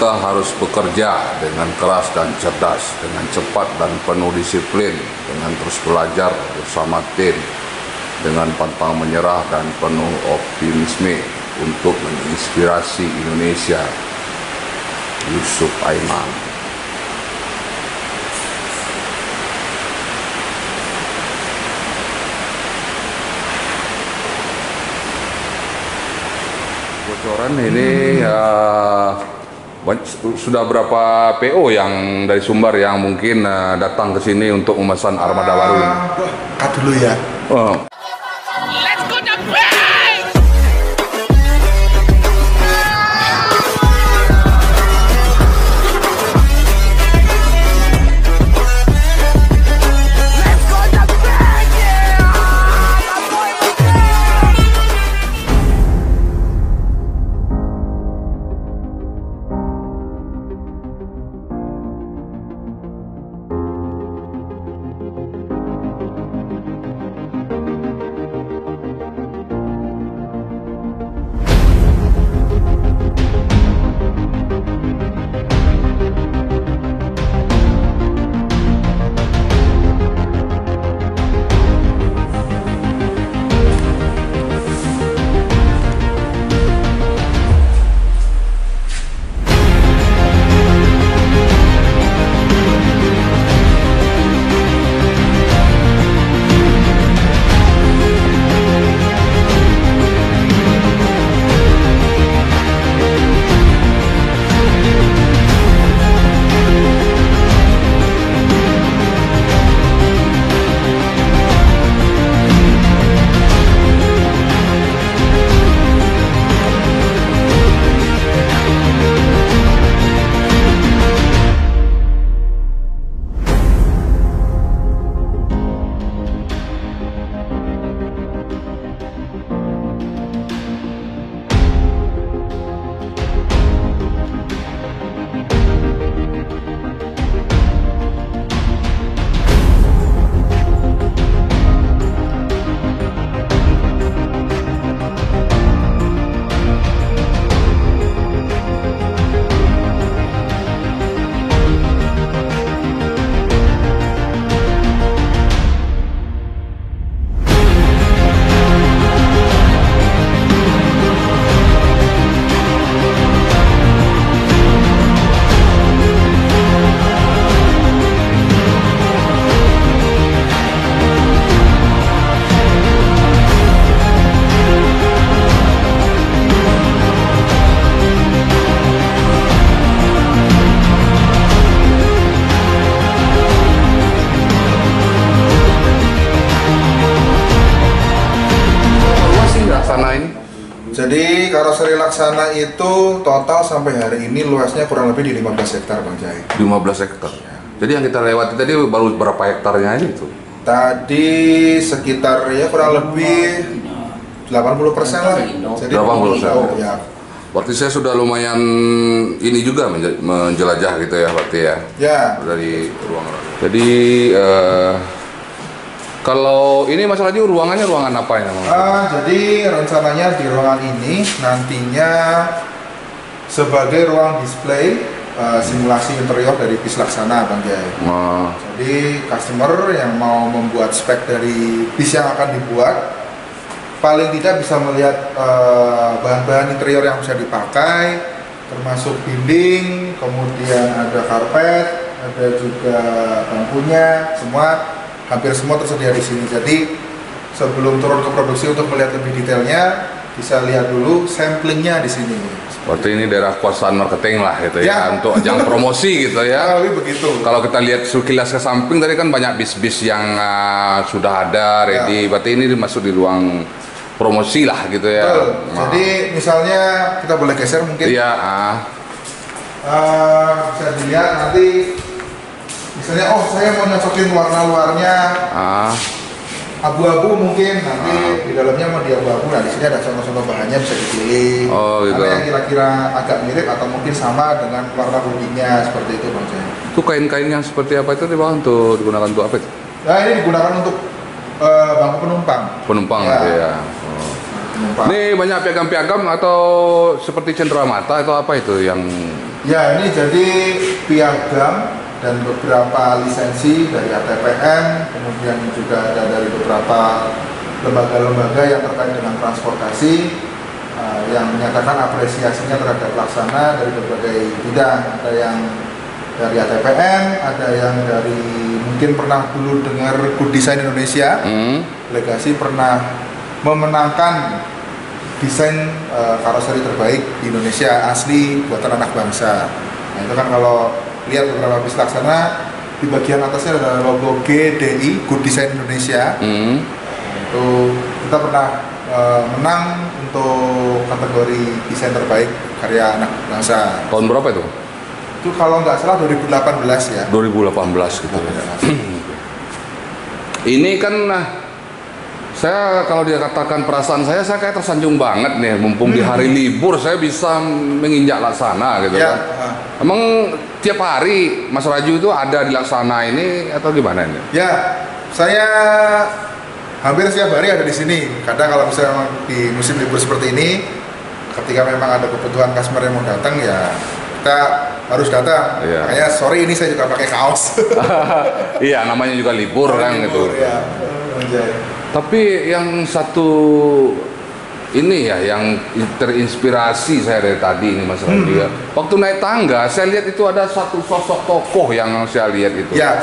kita harus bekerja dengan keras dan cerdas, dengan cepat dan penuh disiplin, dengan terus belajar bersama tim, dengan pantang menyerah dan penuh optimisme untuk menginspirasi Indonesia. Yusuf Aiman. Bocoran ini sudah berapa PO yang dari Sumbar yang mungkin datang ke sini untuk memesan armada baru ini? Cut dulu ya. Let's go to bed! Jadi karoseri Laksana itu total sampai hari ini luasnya kurang lebih di 15 hektar Bang Jai. 15 hektar. Jadi yang kita lewati tadi baru berapa hektarnya aja itu? Tadi sekitar ya kurang lebih 80% lah. Jadi 80%. Ya. Berarti saya sudah lumayan ini juga menjelajah gitu ya berarti ya. Ya. Dari ruang. Jadi kalau ini masalahnya ruangannya ruangan apa ya? Jadi rencananya di ruangan ini nantinya sebagai ruang display simulasi interior dari bis Laksana Bang Jai. Jadi customer yang mau membuat spek dari bis yang akan dibuat paling tidak bisa melihat bahan-bahan interior yang bisa dipakai, termasuk dinding, kemudian ada karpet, ada juga bangkunya, hampir semua tersedia di sini. Jadi sebelum turun ke produksi untuk melihat lebih detailnya, bisa lihat dulu samplingnya di sini. Berarti ini daerah kuasaan marketing lah gitu ya, untuk ajang promosi gitu ya. Begitu. Kalau kita lihat sekilas ke samping tadi kan banyak bis-bis yang sudah ada ready. Berarti ini masuk di ruang promosi lah gitu ya. Jadi misalnya kita boleh geser mungkin. Iya. Bisa dilihat nanti. Misalnya, saya mau nyocokin warna luarnya abu-abu mungkin, nanti di dalamnya mau di abu-abu. Nah, di sini ada contoh-contoh bahannya bisa dipilih. Gitu. Ada yang kira-kira agak mirip atau mungkin sama dengan warna rubinya seperti itu Bang Jai. Itu kain-kain yang seperti apa itu untuk digunakan untuk apa itu? Nah, ini digunakan untuk bangku penumpang. Penumpang gitu ya. Penumpang. Ini banyak piagam-piagam atau seperti cenderamata atau apa itu yang Ya, ini jadi piagam dan beberapa lisensi dari ATPN, kemudian juga ada dari beberapa lembaga-lembaga yang terkait dengan transportasi yang menyatakan apresiasinya terhadap Laksana dari berbagai bidang. Ada yang dari ATPN, ada yang dari mungkin pernah dulu dengar Good Design Indonesia, Legasi pernah memenangkan desain karoseri terbaik di Indonesia asli buatan anak bangsa. Nah itu kan kalau lihat beberapa bis Laksana di bagian atasnya ada logo GDI Good Design Indonesia. Itu kita pernah menang untuk kategori desain terbaik karya anak bangsa. Tahun berapa itu? Itu kalau nggak salah 2018 ya. 2018 gitu ya. Ini kan saya kalau dia katakan perasaan saya kayak tersanjung banget nih, mumpung di hari libur saya bisa menginjak Laksana gitu Ya, kan. Emang tiap hari Mas Raju itu ada di Laksana ini atau gimana ini? Ya, saya hampir setiap hari ada di sini. Kadang kalau misalnya di musim libur seperti ini, ketika memang ada kebutuhan customer yang mau datang ya kita harus datang. Iya. Makanya sore ini saya juga pakai kaos. Iya, namanya juga libur kan gitu. Ya. Tapi yang satu ini ya yang terinspirasi saya dari tadi ini Mas Raju ya. Waktu naik tangga saya lihat itu ada satu sosok tokoh yang saya lihat itu. Ya.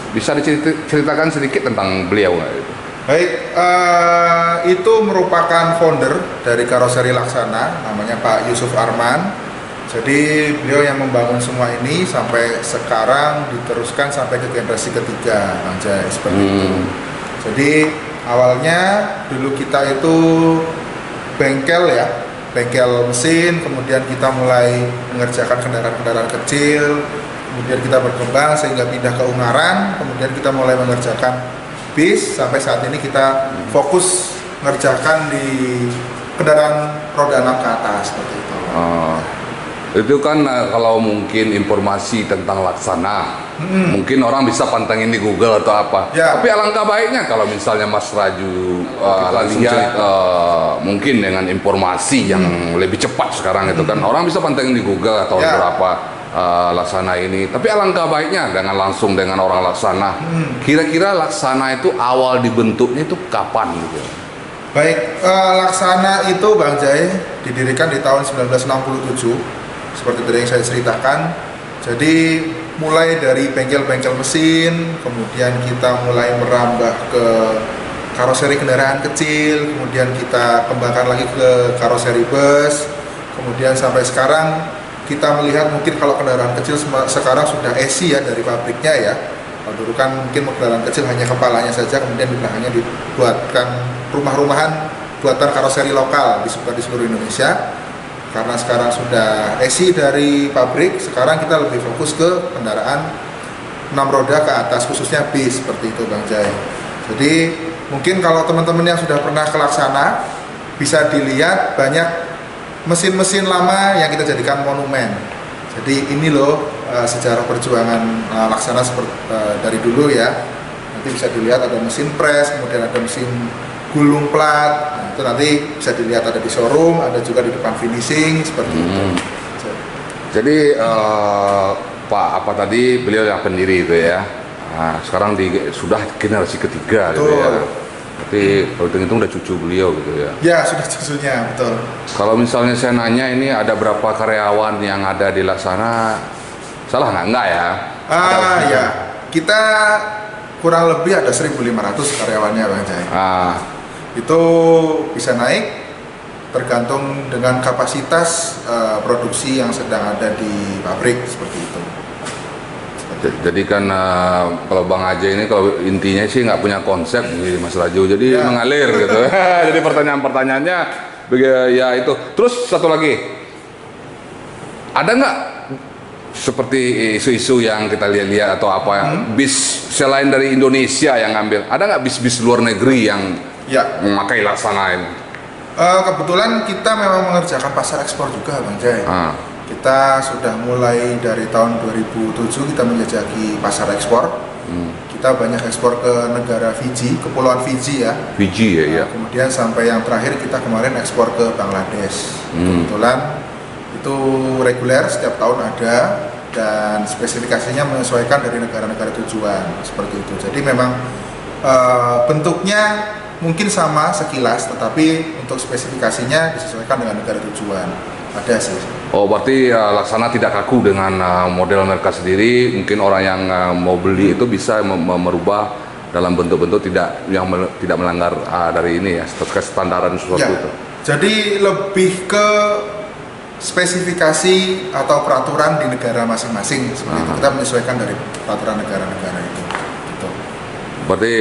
Bisa diceritakan sedikit tentang beliau nggak itu? Baik, itu merupakan founder dari karoseri Laksana, namanya Pak Yusuf Arman. Jadi beliau yang membangun semua ini sampai sekarang diteruskan sampai ke generasi ketiga, Bang Jai, seperti itu. Jadi awalnya dulu kita itu bengkel ya, bengkel mesin, kemudian kita mulai mengerjakan kendaraan-kendaraan kecil, kemudian kita berkembang sehingga pindah ke Ungaran, kemudian kita mulai mengerjakan bis, sampai saat ini kita fokus mengerjakan di kendaraan roda 6 ke atas seperti itu. Itu kan kalau mungkin informasi tentang Laksana, mungkin orang bisa pantengin di Google atau apa. Ya. Tapi alangkah baiknya kalau misalnya Mas Raju langsung mungkin dengan informasi yang lebih cepat sekarang itu kan orang bisa pantengin di Google tahun berapa Laksana ini. Tapi alangkah baiknya dengan langsung dengan orang Laksana. Kira-kira Laksana itu awal dibentuknya itu kapan gitu? Baik, Laksana itu Bang Jai didirikan di tahun 1967. Seperti tadi yang saya ceritakan, jadi mulai dari bengkel-bengkel mesin, kemudian kita mulai merambah ke karoseri kendaraan kecil, kemudian kita kembangkan lagi ke karoseri bus, kemudian sampai sekarang kita melihat mungkin kalau kendaraan kecil sekarang sudah ESI ya dari pabriknya ya. Kalau dulu kan mungkin kendaraan kecil hanya kepalanya saja, kemudian di belakangnya dibuatkan rumah-rumahan buatan karoseri lokal di seluruh Indonesia. Karena sekarang sudah ESI dari pabrik, sekarang kita lebih fokus ke kendaraan 6 roda ke atas, khususnya bis seperti itu Bang Jai. Jadi mungkin kalau teman-teman yang sudah pernah ke Laksana bisa dilihat banyak mesin-mesin lama yang kita jadikan monumen. Jadi ini loh sejarah perjuangan Laksana seperti dari dulu ya. Nanti bisa dilihat ada mesin press, kemudian ada mesin gulung plat. Nah, itu nanti bisa dilihat ada di showroom, ada juga di depan finishing seperti itu. Jadi Pak apa tadi beliau yang pendiri itu ya. Nah, sekarang sudah generasi ketiga gitu ya. Berarti kalau hitung udah cucu beliau gitu ya. Ya, sudah cucunya, betul. Kalau misalnya saya nanya ini ada berapa karyawan yang ada di Laksana? Salah nggak? Enggak ya? Ya. Kita kurang lebih ada 1.500 karyawannya Bang Jai. Itu bisa naik tergantung dengan kapasitas produksi yang sedang ada di pabrik seperti itu. Jadi kan kalau Bang Ajay ini kalau intinya sih nggak punya konsep nih Mas Raju, jadi mengalir gitu. Jadi pertanyaan-pertanyaannya ya itu. Terus satu lagi, ada nggak seperti isu-isu yang kita lihat-lihat atau apa bis selain dari Indonesia yang ngambil? Ada nggak bis-bis luar negeri yang memakai Laksana ini? Kebetulan kita memang mengerjakan pasar ekspor juga Bang Jai. Kita sudah mulai dari tahun 2007 kita menjajaki pasar ekspor. Kita banyak ekspor ke negara Fiji, Kepulauan Fiji ya. Fiji ya. Kemudian sampai yang terakhir kita kemarin ekspor ke Bangladesh. Kebetulan itu reguler setiap tahun ada, dan spesifikasinya menyesuaikan dari negara-negara tujuan seperti itu. Jadi memang bentuknya mungkin sama sekilas, tetapi untuk spesifikasinya disesuaikan dengan negara tujuan. Ada sih. Oh, berarti Laksana tidak kaku dengan model mereka sendiri. Mungkin orang yang mau beli itu bisa merubah dalam bentuk-bentuk tidak melanggar dari ini ya, kestandaran sesuatu ya, itu. Jadi lebih ke spesifikasi atau peraturan di negara masing-masing seperti itu. Kita menyesuaikan dari peraturan negara-negara itu. Gitu. Berarti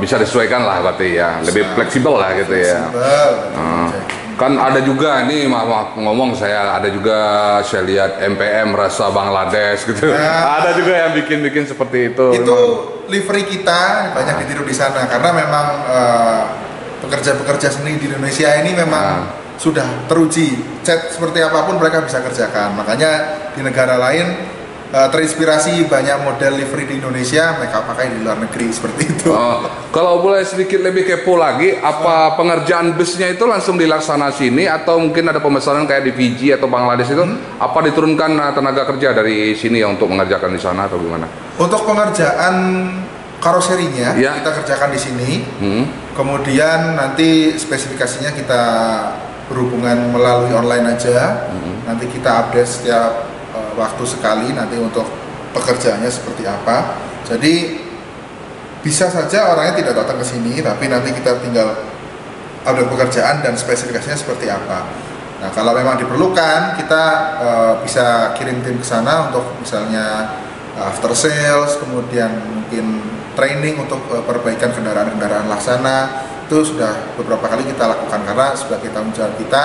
bisa disesuaikan lah berarti ya, lebih fleksibel lah gitu ya. Kan ada juga nih, maaf ngomong saya, ada juga saya lihat MPM rasa Bangladesh gitu. Ada juga yang bikin seperti itu. Itu livery kita banyak ditiru di sana karena memang pekerja-pekerja seni di Indonesia ini memang sudah teruji, cat seperti apapun mereka bisa kerjakan. Makanya di negara lain terinspirasi banyak model livery di Indonesia mereka pakai di luar negeri seperti itu. Kalau boleh sedikit lebih kepo lagi, apa pengerjaan busnya itu langsung dilaksana sini atau mungkin ada pemesanan kayak di Fiji atau Bangladesh itu? Apa diturunkan tenaga kerja dari sini ya untuk mengerjakan di sana atau gimana? Untuk pengerjaan karoserinya kita kerjakan di sini. Kemudian nanti spesifikasinya kita berhubungan melalui online aja. Nanti kita update setiap waktu sekali nanti untuk pekerjaannya seperti apa. Jadi bisa saja orangnya tidak datang ke sini, tapi nanti kita tinggal update pekerjaan dan spesifikasinya seperti apa. Nah, kalau memang diperlukan, kita bisa kirim tim ke sana untuk misalnya after sales, kemudian mungkin training untuk perbaikan kendaraan-kendaraan Laksana. Itu sudah beberapa kali kita lakukan karena sebagai tanggung jawab kita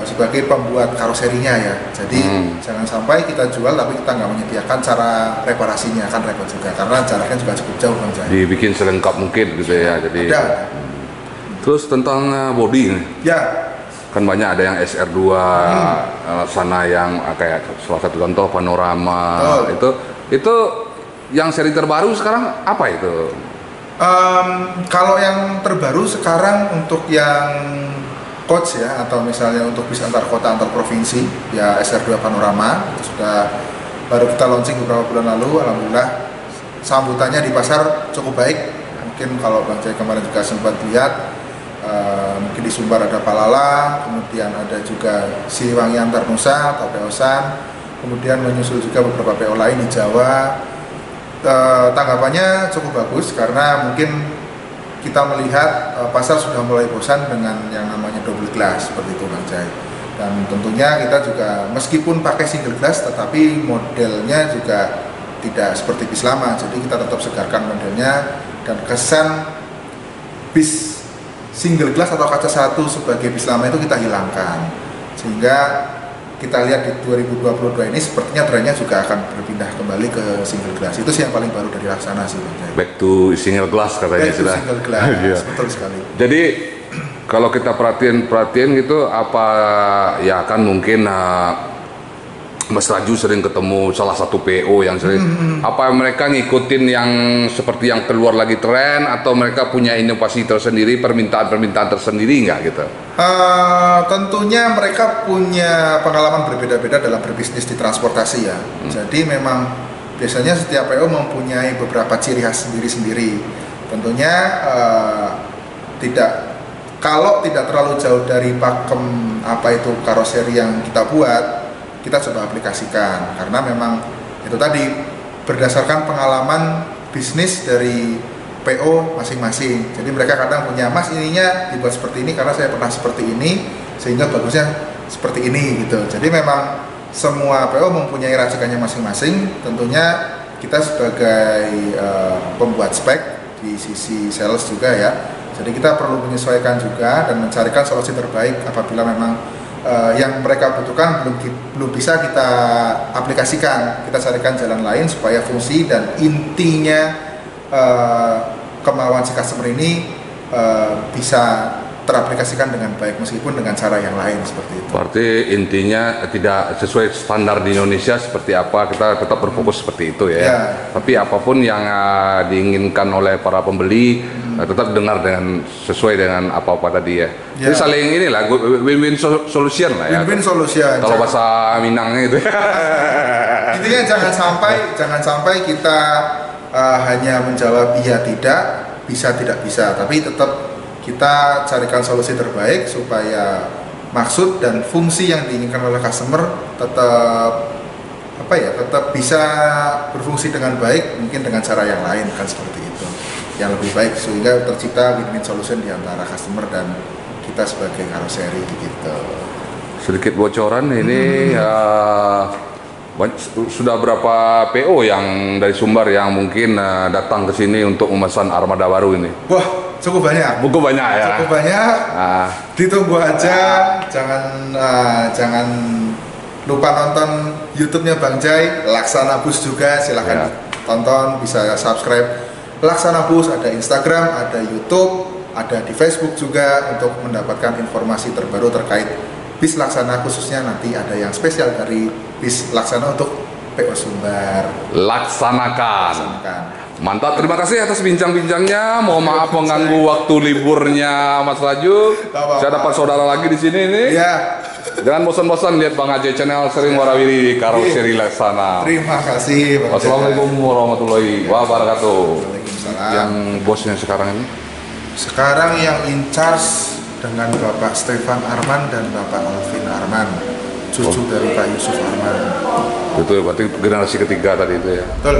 sebagai pembuat karoserinya ya. Jadi jangan sampai kita jual tapi kita nggak menyediakan cara reparasinya, kan repot juga karena jaraknya juga cukup jauh Bang Jai. Dibikin selengkap mungkin gitu ya. Jadi ada. Terus tentang body ya, kan banyak ada yang SR2 sana yang kayak salah satu contoh panorama. Itu yang seri terbaru sekarang apa itu? Kalau yang terbaru sekarang untuk yang coach ya, atau misalnya untuk bis antar kota antar provinsi ya, SR2 Panorama itu sudah baru kita launching beberapa bulan lalu. Alhamdulillah sambutannya di pasar cukup baik. Mungkin kalau Bang Jai kemarin juga sempat lihat, mungkin di Sumbar ada Palala, kemudian ada juga Siliwangi Antar Nusa atau PO-san, kemudian menyusul juga beberapa PO lain di Jawa. Tanggapannya cukup bagus karena mungkin kita melihat pasar sudah mulai bosan dengan yang namanya double glass seperti itu Bang Jai. Dan tentunya kita juga meskipun pakai single glass tetapi modelnya juga tidak seperti bis lama. Jadi kita tetap segarkan modelnya dan kesan bis single glass atau kaca satu sebagai bis lama itu kita hilangkan. Sehingga kita lihat di 2022 ini sepertinya trennya juga akan berpindah kembali ke single glass. Itu sih yang paling baru dari Laksana sih Bang Jai. Back to single glass katanya. Back to single glass, betul sekali. Jadi kalau kita perhatiin gitu, apa ya kan mungkin Mas Raju sering ketemu salah satu PO yang sering, apa mereka ngikutin yang seperti yang keluar lagi tren atau mereka punya inovasi tersendiri, permintaan tersendiri nggak gitu? Tentunya mereka punya pengalaman berbeda-beda dalam berbisnis di transportasi ya. Jadi memang biasanya setiap PO mempunyai beberapa ciri khas sendiri-sendiri. Tentunya kalau tidak terlalu jauh dari pakem apa itu karoseri yang kita buat, kita coba aplikasikan karena memang itu tadi berdasarkan pengalaman bisnis dari PO masing-masing. Jadi mereka kadang punya, Mas ininya dibuat seperti ini karena saya pernah seperti ini sehingga bagusnya seperti ini gitu. Jadi memang semua PO mempunyai racikannya masing-masing. Tentunya kita sebagai pembuat spek di sisi sales juga ya. Jadi kita perlu menyesuaikan juga dan mencarikan solusi terbaik apabila memang yang mereka butuhkan belum bisa kita aplikasikan. Kita carikan jalan lain supaya fungsi dan intinya kemauan si customer ini bisa teraplikasikan dengan baik meskipun dengan cara yang lain seperti itu. Berarti intinya tidak sesuai standar di Indonesia seperti apa, kita tetap berfokus seperti itu ya. Tapi apapun yang diinginkan oleh para pembeli tetap dengar dengan sesuai dengan apa-apa tadi ya. Jadi saling inilah win-win solution lah ya. Win-win solution. Kalau bahasa Minangnya itu. Intinya jangan sampai kita hanya menjawab iya tidak, bisa tidak bisa, tapi tetap kita carikan solusi terbaik supaya maksud dan fungsi yang diinginkan oleh customer tetap bisa berfungsi dengan baik, mungkin dengan cara yang lain kan seperti itu, yang lebih baik sehingga tercipta win-win solution di antara customer dan kita sebagai karoseri gitu. Sedikit bocoran ini sudah berapa PO yang dari Sumbar yang mungkin datang ke sini untuk memesan armada baru ini? Wah, cukup banyak. Cukup banyak ya. Cukup banyak. Ditunggu aja. Jangan lupa nonton YouTube-nya Bang Jai, Laksana Bus juga. Silahkan tonton, bisa subscribe Laksana Bus. Ada Instagram, ada YouTube, ada di Facebook juga untuk mendapatkan informasi terbaru terkait bis Laksana, khususnya nanti ada yang spesial dari bis Laksana untuk PO Sumbar. Laksanakan. Mantap, terima kasih atas bincang-bincangnya. Mohon maaf mengganggu waktu liburnya Mas Raju. Saya dapat saudara lagi di sini nih. Iya. Jangan bosan-bosan lihat Bang Aceh channel sering warawiri di karoseri Laksana. Terima kasih. Wassalamualaikum warahmatullahi wabarakatuh. Waalaikumsalam. Yang bosnya sekarang ini? Sekarang yang in charge dengan Bapak Stefan Arman dan Bapak Alvin Arman, cucu dari Pak Yusuf Arman. Itu berarti generasi ketiga tadi itu ya. Betul.